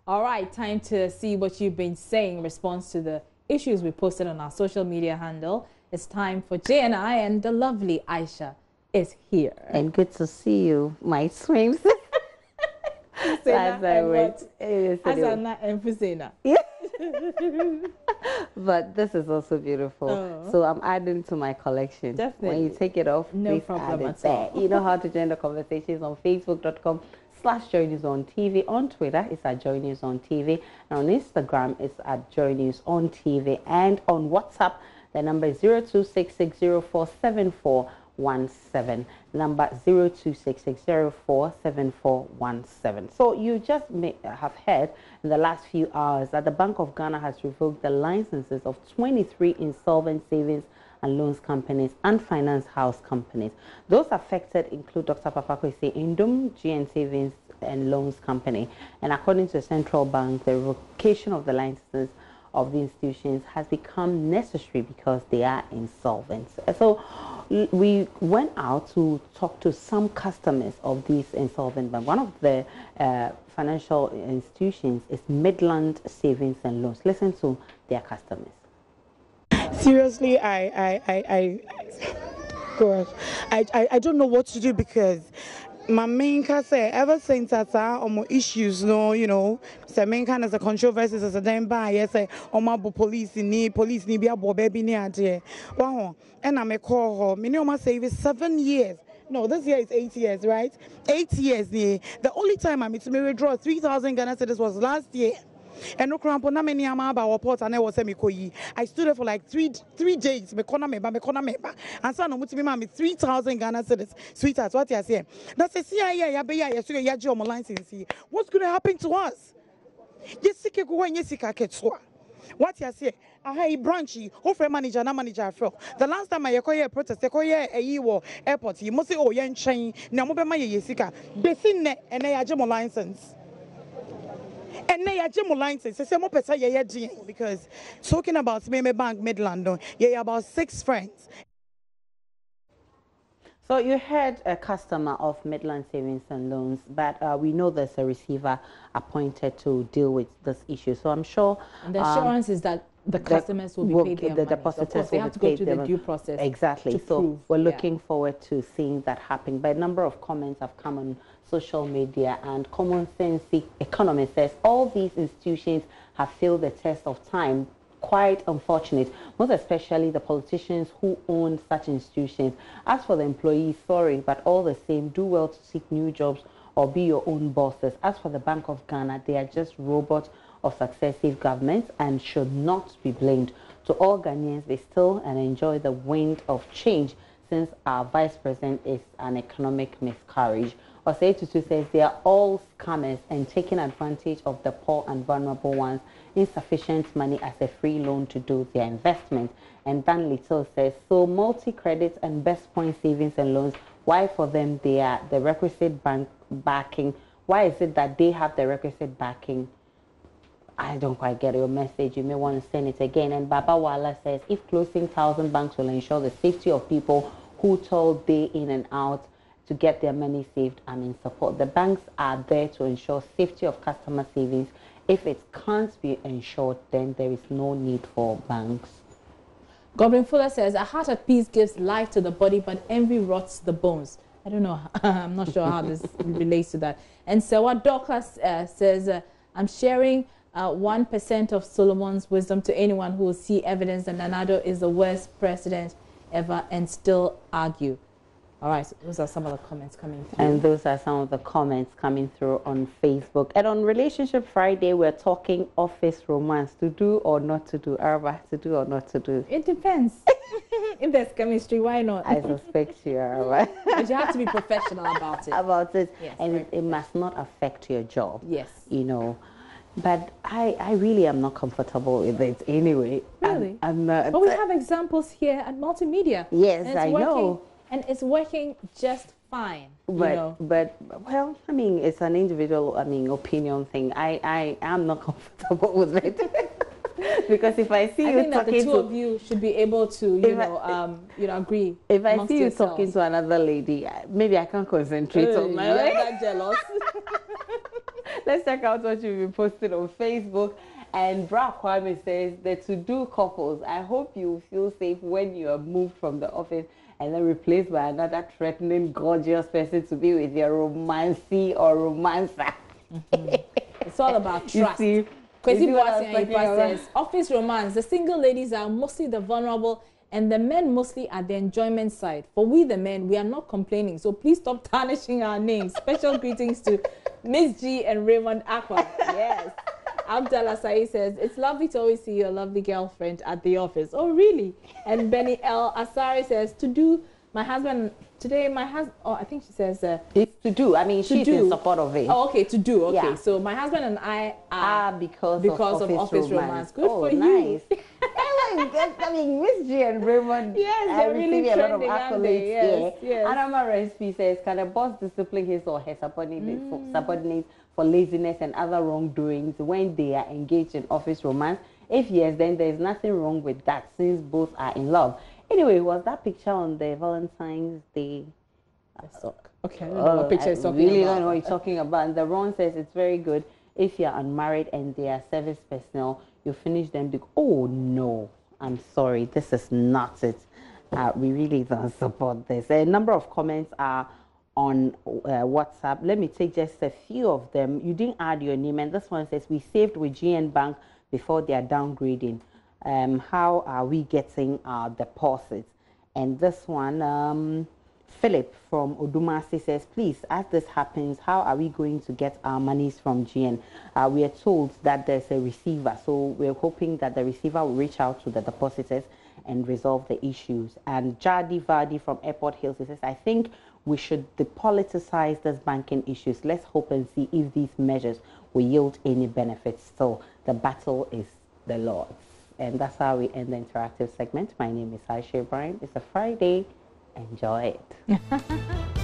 All right, time to see what you've been saying in response to the issues we posted on our social media handle. It's time for J&I, and the lovely Aisha is here. And good to see you, my swims. As But this is also beautiful. Oh. So I'm adding to my collection. Definitely. When you take it off, no please problem add it at there. all. You know how to join the conversations on facebook.com/JoyNewsOnTV. On Twitter, it's at JoyNewsOnTV. And on Instagram, it's at JoyNewsOnTV. And on WhatsApp, the number is 0266047417. Number 0266047417. So you just may have heard in the last few hours that the Bank of Ghana has revoked the licenses of 23 insolvent savings and loans companies and finance house companies. Those affected include Dr. Papa Kwesi Indom, GN Savings and Loans Company. And according to the Central Bank, the revocation of the licenses of the institutions has become necessary because they are insolvent. So we went out to talk to some customers of these insolvent banks. One of the financial institutions is Midland Savings and Loans. Listen to their customers. Seriously, I don't know what to do, because my main case ever since I saw issues, no, you know, the main kind of the controversies as a damn by yes, police ni be a baby ni ade. Wow, and I'm a call her. Minimum save is 7 years. No, this year is 8 years, right? 8 years. The only time I to me withdraw 3,000 Ghana cedis was last year. And no cramp on many about report and I was I stood there for like three days. Me and so no muti me 3,000 Ghana cedis. Sweetheart, what you say? That's a CIA so ya job license. What's going to happen to us? Yesika go and yesika ketswa. What you say? I have branchy, offer manager, na manager fell. The last time I acquired protest, I acquired a year airport. You must say, oh, yan chain, Namoba yesika. Besin and I have license. And they are Jim license. Because talking about Meme Bank Midland, yeah, about 6 friends. So you heard a customer of Midland Savings and Loans, but we know there's a receiver appointed to deal with this issue. So I'm sure and the assurance is that the customers will be paid their money. Depositors of course, they have to go through the due process. Exactly. So prove, we're looking forward to seeing that happen. But a number of comments have come on social media, and common sense economist says all these institutions have failed the test of time. Quite unfortunate, most especially the politicians who own such institutions. As for the employees, sorry, but all the same, do well to seek new jobs or be your own bosses. As for the Bank of Ghana, they are just robots of successive governments and should not be blamed. To all Ghanaians, they still and enjoy the wind of change, since our vice president is an economic miscarriage. Osei Tutu says they are all scammers and taking advantage of the poor and vulnerable ones. Insufficient money as a free loan to do their investment. And Dan Little says, so multi-credit and best point savings and loans, why for them they are the requisite bank backing? Why is it that they have the requisite backing? I don't quite get your message. You may want to send it again. And Baba Wala says, if closing 1,000 banks will ensure the safety of people who toil day in and out to get their money saved, I'm in support. The banks are there to ensure safety of customer savings. If it can't be ensured, then there is no need for banks. Godwin Fuller says, a heart at peace gives life to the body, but envy rots the bones. I don't know. I'm not sure how this relates to that. And so what Douglas says, I'm sharing 1% of Solomon's wisdom to anyone who will see evidence that Nana Addo is the worst president ever and still argue. All right, so those are some of the comments coming through. And those are some of the comments coming through on Facebook. And on Relationship Friday, we're talking office romance, to do or not to do. Araba, to do or not to do? It depends. If there's chemistry, why not? I suspect you, Araba. But you have to be professional about it. About it. Yes, and it must not affect your job. Yes. You know. But I really am not comfortable with it anyway. Really? I'm not. But we have examples here at Multimedia. Yes, I know. And it's working just fine. But, you know. but well, I mean, it's an individual, opinion thing. I am not comfortable with it. Because if I see I you think that talking the two of you should be able to, agree. If I see you yourselves. talking to another lady, maybe I can't concentrate on my life. You're that jealous. Let's check out what you've been posting on Facebook. And Bra Kwame says, the to-do couples, I hope you feel safe when you are moved from the office and then replaced by another threatening, gorgeous person to be with your romancey or romancer. It's all about trust. Kwesi Boateng says, office romance, the single ladies are mostly the vulnerable and the men mostly at the enjoyment side. For we the men, we are not complaining. So please stop tarnishing our names. Special greetings to Miss G and Raymond Aqua. Yes. Abdallah Saeed says, it's lovely to always see your lovely girlfriend at the office. Oh, really? And Benny L. Asari says, to do, my husband, today my husband, oh, I think she says... it's to do. I mean, she's in support of it. Oh, okay, to do. Okay, yeah. So my husband and I are... because of office romance. Good for you. I mean, Miss G and Raymond they're really a lot of trending, accolades. Yes. Anama Recipe says, can a boss discipline his or her subordinates for laziness and other wrongdoings when they are engaged in office romance? If yes, then there is nothing wrong with that since both are in love. Anyway, was that picture on the Valentine's Day? Okay, I don't know what picture is talking really about. don't know what you're talking about. And the Ron says it's very good if you're unmarried and they are service personnel, you finish them because, oh no, I'm sorry, this is not it. We really don't support this. A number of comments are on WhatsApp. Let me take just a few of them. You didn't add your name, and this one says, we saved with GN Bank before they are downgrading. How are we getting our deposits? And this one, Philip from Odumasi says, please, as this happens, how are we going to get our monies from GN? We are told that there's a receiver, so we're hoping that the receiver will reach out to the depositors and resolve the issues. And Jadi Vardy from Airport Hills says, I think we should depoliticize this banking issues. Let's hope and see if these measures will yield any benefits. So the battle is the Lord's. And that's how we end the interactive segment. My name is Aisha Ibrahim. It's a Friday. Enjoy it.